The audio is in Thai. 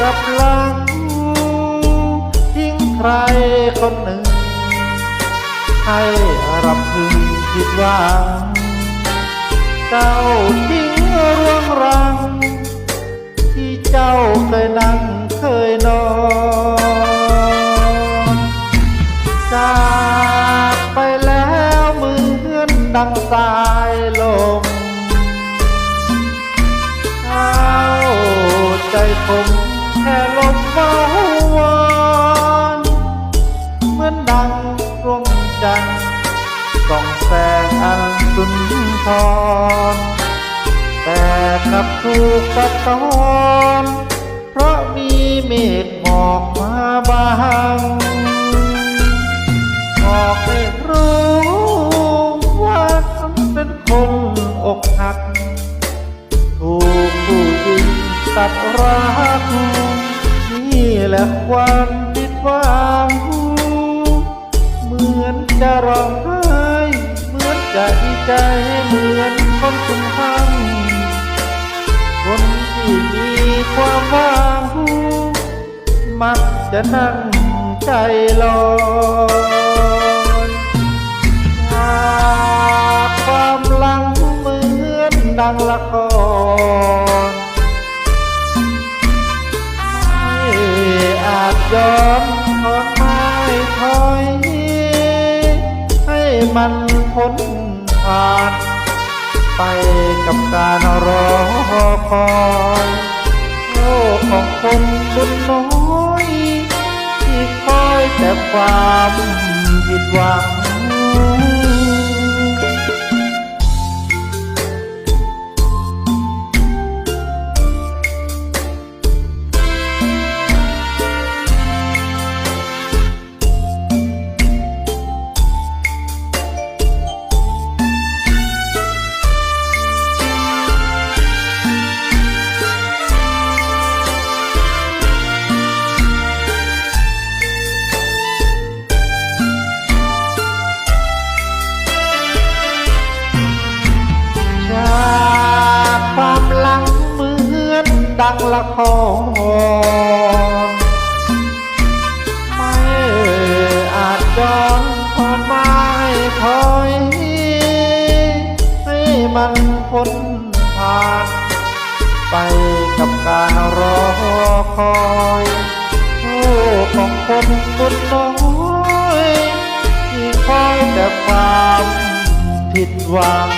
ลับหลังทิ้งใครคนหนึ่งให้รำพึงผิดหวังเจ้าทิ้งร่วงรังที่เจ้าเคยนั่งเคยนอนจากไปแล้วเหมือนดังสายลมใจผมแค่ลมเฝ้าวอนเหมือนดังร่มจันทร์ส่องแสงอันสุนทรแต่กลับถูกตัดตอนเพราะมีเมฆหมอกมาบังบอกให้รู้ว่าฉันเป็นคนอกหักถูกผู้หญิงตัดรักนี่แหละความผิดหวังเหมือนจะร้องไห้เหมือนจะดีใจเหมือนคนคุ้มข้างคนที่มีความหวังมักจะนั่งใจลอยจากความหลังเหมือนดังละครอาจย้อนถอนไม้ถอยให้มันพ้นผ่านไปกับการรอคอยโลกของคนบุญน้อยที่คอยแต่ความผิดหวังความหลังเหมือนดังละครไม่อาจย้อนถอนไม้ถอยให้มันพ้นผ่านไปกับการรอคอยโอ้ของคนบุญน้อยที่คอยแต่ความผิดหวัง